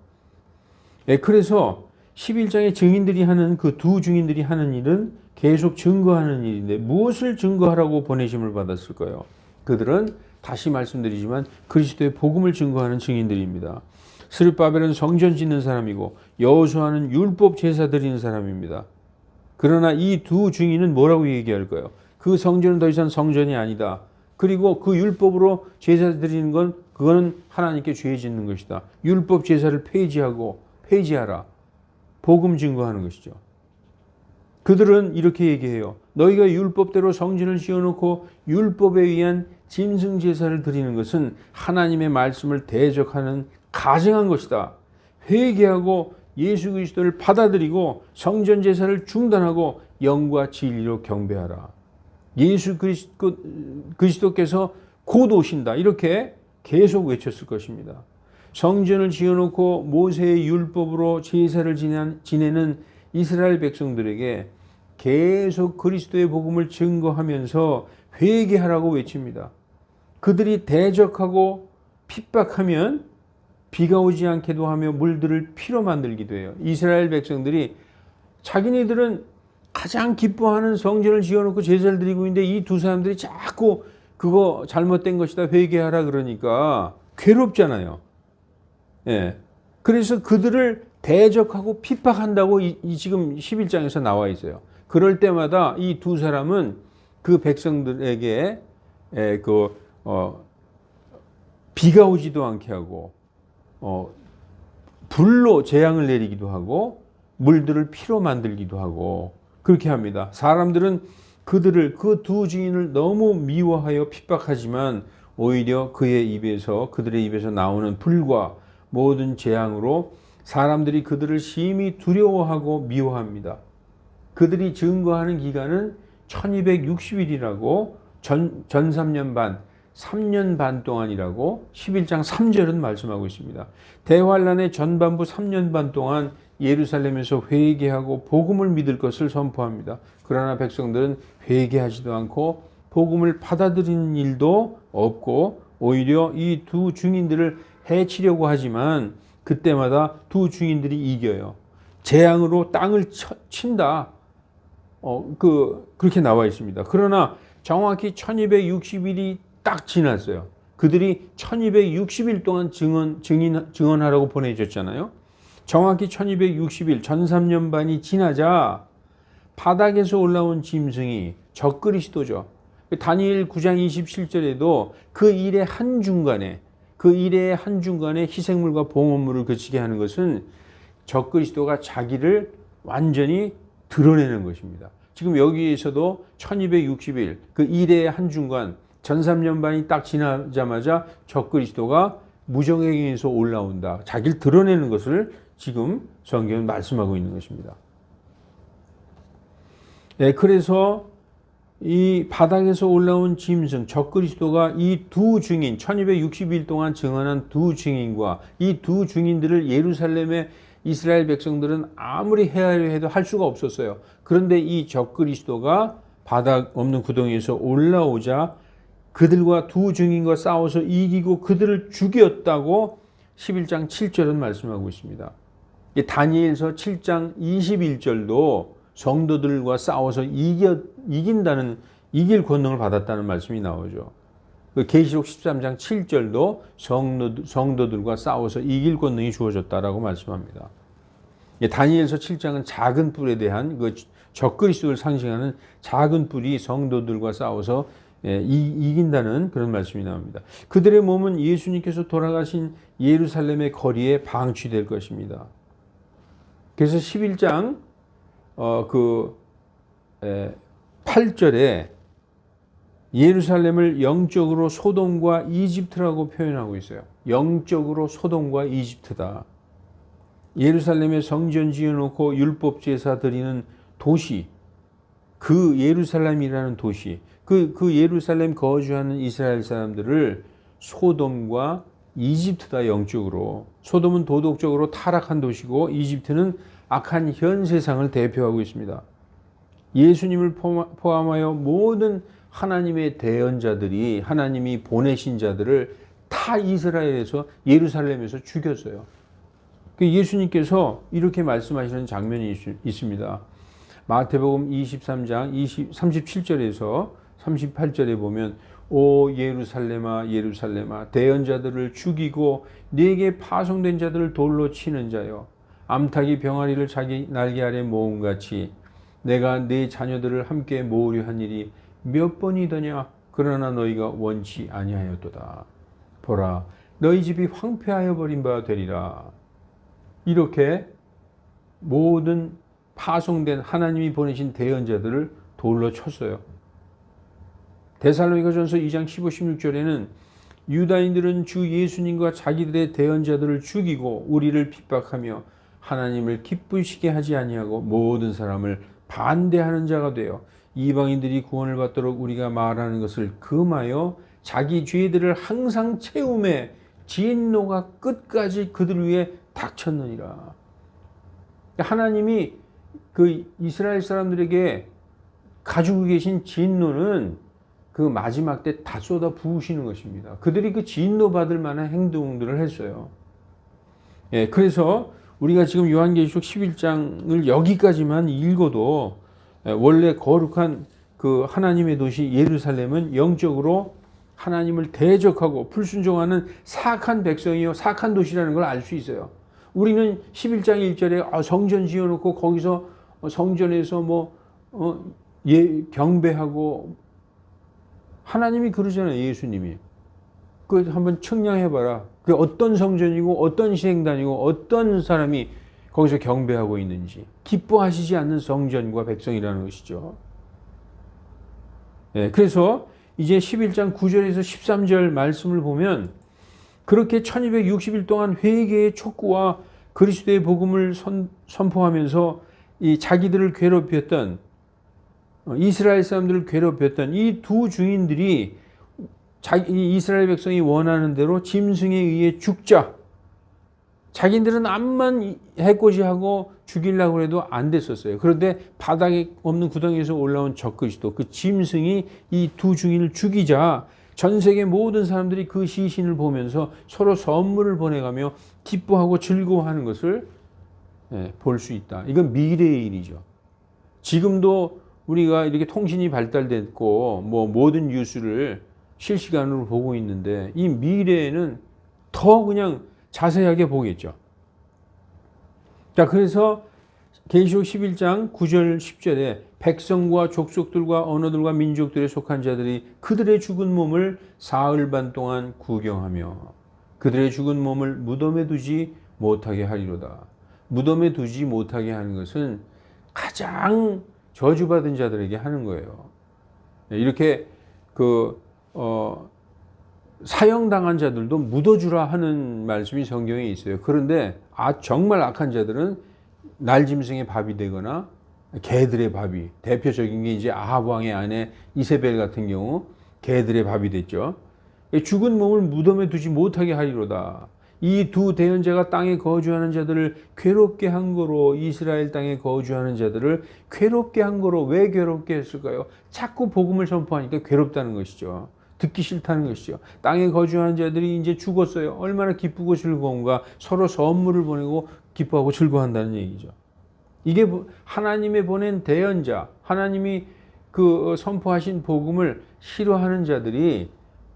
그래서 11장의 증인들이 하는 그 두 증인들이 하는 일은 계속 증거하는 일인데 무엇을 증거하라고 보내심을 받았을까요? 그들은 다시 말씀드리지만 그리스도의 복음을 증거하는 증인들입니다. 스룹바벨은 성전 짓는 사람이고 여호수아는 율법 제사 드리는 사람입니다. 그러나 이 두 증인은 뭐라고 얘기할까요? 그 성전은 더 이상 성전이 아니다. 그리고 그 율법으로 제사 드리는 건 그거는 하나님께 죄 짓는 것이다. 율법 제사를 폐지하라. 복음 증거하는 것이죠. 그들은 이렇게 얘기해요. 너희가 율법대로 성전을 지어놓고 율법에 의한 짐승 제사를 드리는 것은 하나님의 말씀을 대적하는 가증한 것이다. 회개하고 예수 그리스도를 받아들이고 성전 제사를 중단하고 영과 진리로 경배하라. 예수 그리스도께서 곧 오신다. 이렇게 계속 외쳤을 것입니다. 성전을 지어놓고 모세의 율법으로 제사를 지내는 이스라엘 백성들에게 계속 그리스도의 복음을 증거하면서 회개하라고 외칩니다. 그들이 대적하고 핍박하면 비가 오지 않게도 하며 물들을 피로 만들기도 해요. 이스라엘 백성들이 자기네들은 가장 기뻐하는 성전을 지어놓고 제사를 드리고 있는데 이 두 사람들이 자꾸 그거 잘못된 것이다 회개하라 그러니까 괴롭잖아요. 예. 그래서 그들을 대적하고 핍박한다고 지금 11장에서 나와 있어요. 그럴 때마다 이 두 사람은 그 백성들에게 비가 오지도 않게 하고 불로 재앙을 내리기도 하고 물들을 피로 만들기도 하고 그렇게 합니다. 사람들은 그 두 증인을 너무 미워하여 핍박하지만 오히려 그들의 입에서 나오는 불과 모든 재앙으로 사람들이 그들을 심히 두려워하고 미워합니다. 그들이 증거하는 기간은 1260일이라고 전삼년 반, 3년 반 동안이라고 11장 3절은 말씀하고 있습니다. 대환란의 전반부 3년 반 동안 예루살렘에서 회개하고 복음을 믿을 것을 선포합니다. 그러나 백성들은 회개하지도 않고 복음을 받아들이는 일도 없고 오히려 이 두 증인들을 해치려고 하지만 그때마다 두 증인들이 이겨요. 재앙으로 땅을 친다. 그렇게 나와 있습니다. 그러나 정확히 1260일이 딱 지났어요. 그들이 1260일 동안 증언하라고 보내줬잖아요. 정확히 1260일 전삼년 반이 지나자 바닥에서 올라온 짐승이 적그리스도죠. 다니엘 9장 27절에도 그 일의 한중간에 희생물과 봉헌물을 그치게 하는 것은 적그리스도가 자기를 완전히 드러내는 것입니다. 지금 여기에서도 1260일 그 일의 한중간 전삼년 반이 딱 지나자마자 적그리스도가 무정행에서 올라온다. 자기를 드러내는 것을 지금 성경은 말씀하고 있는 것입니다. 그래서 이 바닥에서 올라온 짐승 적그리스도가 이 두 증인 1260일 동안 증언한 두 증인과 이 두 증인들을 예루살렘의 이스라엘 백성들은 아무리 헤아려 해도 할 수가 없었어요. 그런데 이 적그리스도가 바닥 없는 구덩이에서 올라오자 그들과 두 증인과 싸워서 이기고 그들을 죽였다고 11장 7절은 말씀하고 있습니다. 다니엘서 7장 21절도 성도들과 싸워서 이길 권능을 받았다는 말씀이 나오죠. 계시록 13장 7절도 성도들과 싸워서 이길 권능이 주어졌다라고 말씀합니다. 다니엘서 7장은 작은 뿔에 대한 그 적그리스도를 상징하는 작은 뿔이 성도들과 싸워서 이긴다는 그런 말씀이 나옵니다. 그들의 몸은 예수님께서 돌아가신 예루살렘의 거리에 방치될 것입니다. 그래서 11장 8절에 예루살렘을 영적으로 소돔과 이집트라고 표현하고 있어요. 영적으로 소돔과 이집트다. 예루살렘에 성전 지어놓고 율법 제사 드리는 도시, 그 예루살렘이라는 도시, 그 예루살렘 거주하는 이스라엘 사람들을 소돔과 이집트다 영적으로. 소돔은 도덕적으로 타락한 도시고 이집트는 악한 현 세상을 대표하고 있습니다. 예수님을 포함하여 모든 하나님의 대언자들이 하나님이 보내신 자들을 다 이스라엘에서 예루살렘에서 죽였어요. 예수님께서 이렇게 말씀하시는 장면이 있습니다. 마태복음 23장 37절에서 38절에 보면 오 예루살렘아 예루살렘아 대언자들을 죽이고 네게 파송된 자들을 돌로 치는 자여 암탉이 병아리를 자기 날개 아래 모음같이 내가 네 자녀들을 함께 모으려 한 일이 몇 번이더냐 그러나 너희가 원치 아니하였도다. 보라 너희 집이 황폐하여 버린 바 되리라. 이렇게 모든 파송된 하나님이 보내신 대언자들을 돌로 쳤어요. 데살로니가전서 2장 15, 16절에는 유다인들은 주 예수님과 자기들의 대언자들을 죽이고 우리를 핍박하며 하나님을 기쁘시게 하지 아니하고 모든 사람을 반대하는 자가 되어 이방인들이 구원을 받도록 우리가 말하는 것을 금하여 자기 죄들을 항상 채우매 진노가 끝까지 그들 위에 닥쳤느니라. 하나님이 그 이스라엘 사람들에게 가지고 계신 진노는 그 마지막 때 다 쏟아 부으시는 것입니다. 그들이 그 진노 받을 만한 행동들을 했어요. 예, 그래서 우리가 지금 요한계시록 11장을 여기까지만 읽어도 원래 거룩한 그 하나님의 도시 예루살렘은 영적으로 하나님을 대적하고 불순종하는 사악한 백성이요 사악한 도시라는 걸 알 수 있어요. 우리는 11장 1절에 성전 지어놓고 거기서 성전에서 경배하고 하나님이 그러잖아요. 예수님이. 그 한번 측량해봐라. 그 어떤 성전이고 어떤 시행단이고 어떤 사람이 거기서 경배하고 있는지. 기뻐하시지 않는 성전과 백성이라는 것이죠. 네, 그래서 이제 11장 9절에서 13절 말씀을 보면 그렇게 1260일 동안 회개의 촉구와 그리스도의 복음을 선포하면서 이 자기들을 괴롭혔던 이스라엘 사람들을 괴롭혔던 이 두 주인들이 이스라엘 백성이 원하는 대로 짐승에 의해 죽자. 자기들은 암만 해코지하고 죽이려고 해도 안 됐었어요. 그런데 바닥에 없는 구덩이에서 올라온 적그리스도 그 짐승이 이 두 주인을 죽이자 전 세계 모든 사람들이 그 시신을 보면서 서로 선물을 보내가며 기뻐하고 즐거워하는 것을 볼 수 있다. 이건 미래의 일이죠. 지금도 우리가 이렇게 통신이 발달됐고 모든 뉴스를 실시간으로 보고 있는데 이 미래에는 더 그냥 자세하게 보겠죠. 자, 그래서 계시록 11장 9절 10절에 백성과 족속들과 언어들과 민족들에 속한 자들이 그들의 죽은 몸을 사흘 반 동안 구경하며 그들의 죽은 몸을 무덤에 두지 못하게 하리로다. 무덤에 두지 못하게 하는 것은 가장 저주받은 자들에게 하는 거예요. 이렇게 사형당한 자들도 묻어주라 하는 말씀이 성경에 있어요. 그런데 정말 악한 자들은 날짐승의 밥이 되거나 개들의 밥이, 대표적인 게 이제 아합 왕의 아내 이세벨 같은 경우 개들의 밥이 됐죠. 죽은 몸을 무덤에 두지 못하게 하리로다. 이 두 대언자가 땅에 거주하는 자들을 괴롭게 한 거로 이스라엘 땅에 거주하는 자들을 괴롭게 한 거로 왜 괴롭게 했을까요? 자꾸 복음을 선포하니까 괴롭다는 것이죠. 듣기 싫다는 것이죠. 땅에 거주하는 자들이 이제 죽었어요. 얼마나 기쁘고 즐거운가. 서로 선물을 보내고 기뻐하고 즐거워한다는 얘기죠. 이게 하나님의 보낸 대언자, 하나님이 그 선포하신 복음을 싫어하는 자들이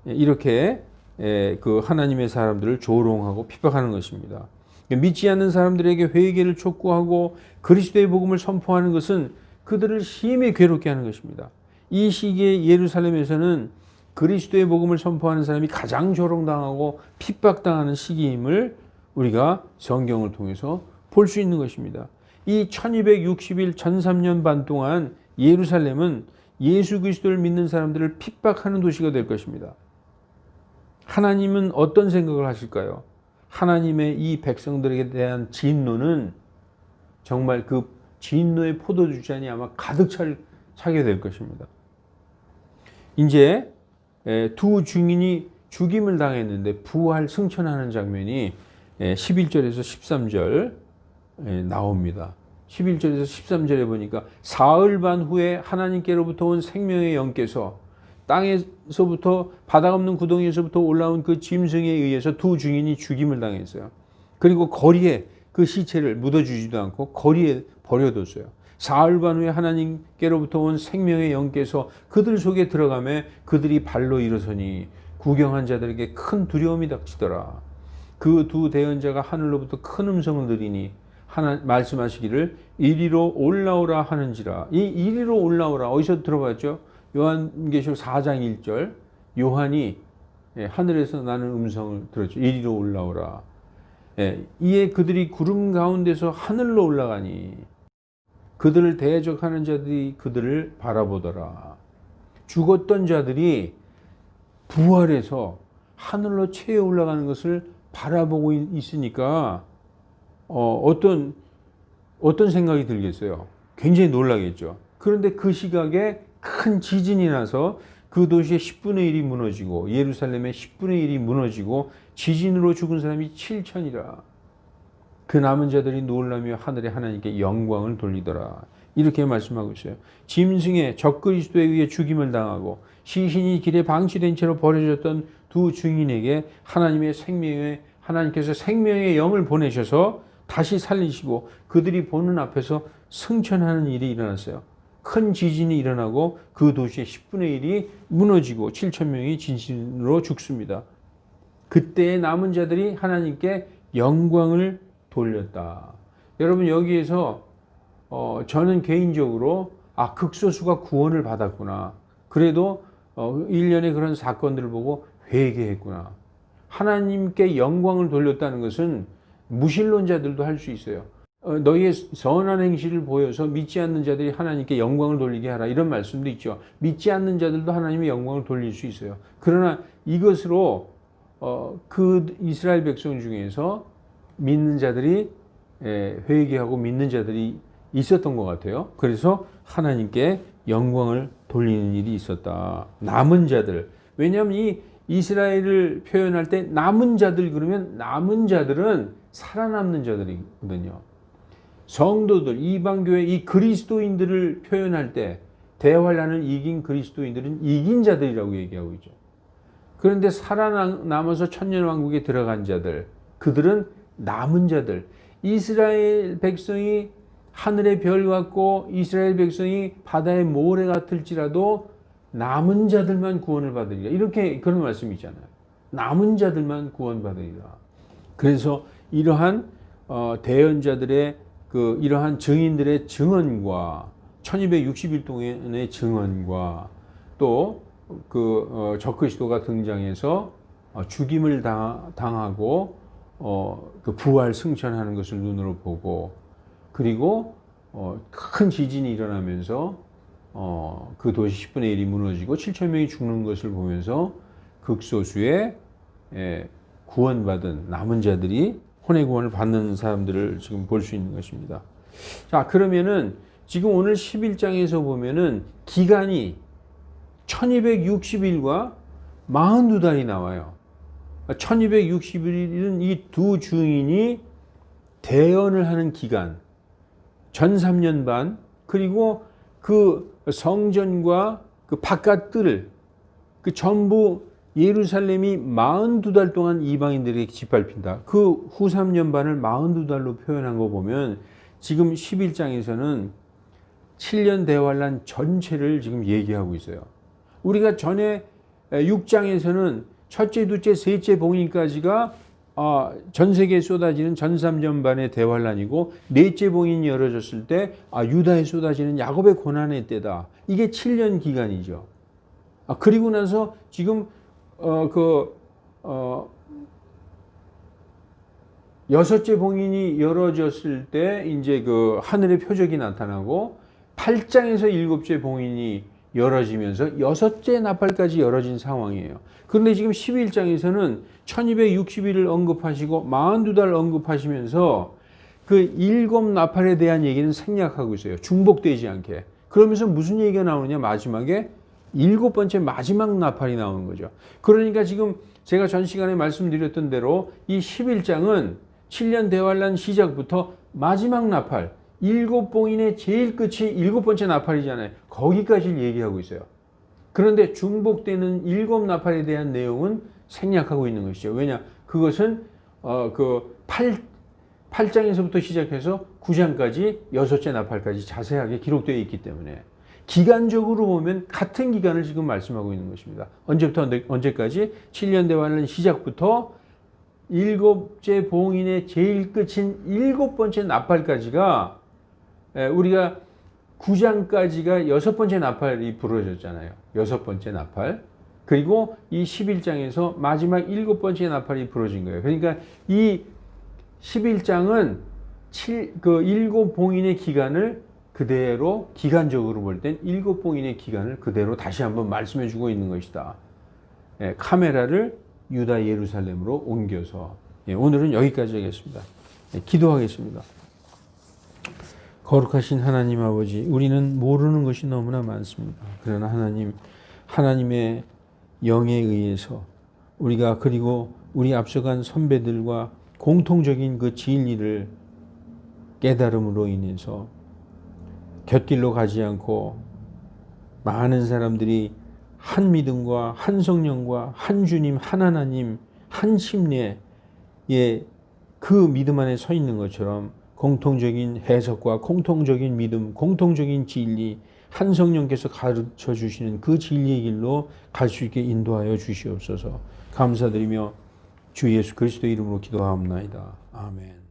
이렇게 그 하나님의 사람들을 조롱하고 핍박하는 것입니다. 믿지 않는 사람들에게 회개를 촉구하고 그리스도의 복음을 선포하는 것은 그들을 심히 괴롭게 하는 것입니다. 이 시기에 예루살렘에서는 그리스도의 복음을 선포하는 사람이 가장 조롱당하고 핍박당하는 시기임을 우리가 성경을 통해서 볼 수 있는 것입니다. 이 1260일 1003년 반 동안 예루살렘은 예수 그리스도를 믿는 사람들을 핍박하는 도시가 될 것입니다. 하나님은 어떤 생각을 하실까요? 하나님의 이 백성들에게 대한 진노는 정말 그 진노의 포도주잔이 아마 가득 찰 차게 될 것입니다. 이제 두 증인이 죽임을 당했는데 부활 승천하는 장면이 11절에서 13절 나옵니다. 11절에서 13절에 보니까 사흘 반 후에 하나님께로부터 온 생명의 영께서 땅에서부터 바닥 없는 구덩이에서부터 올라온 그 짐승에 의해서 두 증인이 죽임을 당했어요. 그리고 거리에 그 시체를 묻어주지도 않고 거리에 버려뒀어요. 사흘 반 후에 하나님께로부터 온 생명의 영께서 그들 속에 들어가매 그들이 발로 일어서니 구경한 자들에게 큰 두려움이 닥치더라. 그 두 대언자가 하늘로부터 큰 음성을 들으니 말씀하시기를 이리로 올라오라 하는지라. 이 이리로 올라오라 어디서 들어봤죠? 요한계시록 4장 1절 요한이 하늘에서 나는 음성을 들었죠. 이리로 올라오라. 이에 그들이 구름 가운데서 하늘로 올라가니 그들을 대적하는 자들이 그들을 바라보더라. 죽었던 자들이 부활해서 하늘로 채에 올라가는 것을 바라보고 있으니까 어떤 생각이 들겠어요? 굉장히 놀라겠죠. 그런데 그 시각에 큰 지진이 나서 그 도시의 10분의 1이 무너지고 예루살렘의 10분의 1이 무너지고 지진으로 죽은 사람이 7천이라. 그 남은 자들이 놀라며 하늘의 하나님께 영광을 돌리더라. 이렇게 말씀하고 있어요. 짐승의 적그리스도에 의해 죽임을 당하고 시신이 길에 방치된 채로 버려졌던 두 증인에게 하나님께서 생명의 영을 보내셔서 다시 살리시고 그들이 보는 앞에서 승천하는 일이 일어났어요. 큰 지진이 일어나고 그 도시의 10분의 1이 무너지고 7천 명이 지진으로 죽습니다. 그때의 남은 자들이 하나님께 영광을 돌렸다. 여러분 여기에서 저는 개인적으로 극소수가 구원을 받았구나. 그래도 일련의 그런 사건들을 보고 회개했구나. 하나님께 영광을 돌렸다는 것은 무신론자들도 할 수 있어요. 너희의 선한 행실을 보여서 믿지 않는 자들이 하나님께 영광을 돌리게 하라. 이런 말씀도 있죠. 믿지 않는 자들도 하나님의 영광을 돌릴 수 있어요. 그러나 이것으로 그 이스라엘 백성 중에서 믿는 자들이 회개하고 믿는 자들이 있었던 것 같아요. 그래서 하나님께 영광을 돌리는 일이 있었다. 남은 자들. 왜냐하면 이 이스라엘을 표현할 때 남은 자들 그러면 남은 자들은 살아남는 자들이거든요. 성도들, 이방교회 이 그리스도인들을 표현할 때 대환란을 이긴 그리스도인들은 이긴 자들이라고 얘기하고 있죠. 그런데 살아남아서 천년왕국에 들어간 자들, 그들은 남은 자들. 이스라엘 백성이 하늘의 별 같고 이스라엘 백성이 바다의 모래 같을지라도 남은 자들만 구원을 받으리라. 이렇게 그런 말씀이 있잖아요. 남은 자들만 구원받으리라. 그래서 이러한 대언자들의 이러한 증인들의 증언과 1260일 동안의 증언과 또 적그리스도가 등장해서 죽임을 당하고 그 부활 승천하는 것을 눈으로 보고 그리고 큰 지진이 일어나면서 그 도시 10분의 1이 무너지고 7천 명이 죽는 것을 보면서 극소수의 구원받은 남은 자들이 혼의 구원을 받는 사람들을 지금 볼 수 있는 것입니다. 자, 그러면은 지금 오늘 11장에서 보면은 기간이 1260일과 42달이 나와요. 1260일은 이 두 증인이 대언을 하는 기간, 전 3년 반, 그리고 그 성전과 그 바깥들, 그 전부 예루살렘이 42달 동안 이방인들에게 짓밟힌다. 그 후 3년 반을 42달로 표현한 거 보면 지금 11장에서는 7년 대환란 전체를 지금 얘기하고 있어요. 우리가 전에 6장에서는 첫째, 둘째, 셋째 봉인까지가 전 세계에 쏟아지는 전 3년 반의 대환란이고 넷째 봉인이 열어졌을 때 유다에 쏟아지는 야곱의 고난의 때다. 이게 7년 기간이죠. 그리고 나서 지금 여섯째 봉인이 열어졌을 때 이제 그 하늘의 표적이 나타나고 8장에서 7째 봉인이 열어지면서 여섯째 나팔까지 열어진 상황이에요. 그런데 지금 11장에서는 1260일을 언급하시고 42달 언급하시면서 그 7 나팔에 대한 얘기는 생략하고 있어요. 중복되지 않게. 그러면서 무슨 얘기가 나오느냐, 마지막에 7번째 마지막 나팔이 나오는 거죠. 그러니까 지금 제가 전 시간에 말씀드렸던 대로 이 11장은 7년 대환란 시작부터 마지막 나팔, 7봉인의 제일 끝이 7번째 나팔이잖아요. 거기까지를 얘기하고 있어요. 그런데 중복되는 7나팔에 대한 내용은 생략하고 있는 것이죠. 왜냐? 그것은 그 8장에서부터 시작해서 9장까지 6째 나팔까지 자세하게 기록되어 있기 때문에 기간적으로 보면 같은 기간을 지금 말씀하고 있는 것입니다. 언제부터 언제까지? 7년 대환란 시작부터 7째 봉인의 제일 끝인 7번째 나팔까지가, 우리가 9장까지가 6번째 나팔이 부러졌잖아요. 6번째 나팔. 그리고 이 11장에서 마지막 7번째 나팔이 부러진 거예요. 그러니까 이 11장은 7봉인의 기간을 그대로, 기간적으로 볼 땐 7봉인의 기간을 그대로 다시 한번 말씀해 주고 있는 것이다. 카메라를 유다 예루살렘으로 옮겨서. 오늘은 여기까지 하겠습니다. 기도하겠습니다. 거룩하신 하나님 아버지, 우리는 모르는 것이 너무나 많습니다. 그러나 하나님, 하나님의 영에 의해서 우리가, 그리고 우리 앞서간 선배들과 공통적인 그 진리를 깨달음으로 인해서 곁길로 가지 않고 많은 사람들이 한 믿음과 한 성령과 한 주님, 한 하나님, 한 침례의 그 믿음 안에 서 있는 것처럼 공통적인 해석과 공통적인 믿음, 공통적인 진리, 한 성령께서 가르쳐 주시는 그 진리의 길로 갈 수 있게 인도하여 주시옵소서. 감사드리며 주 예수 그리스도의 이름으로 기도하옵나이다. 아멘.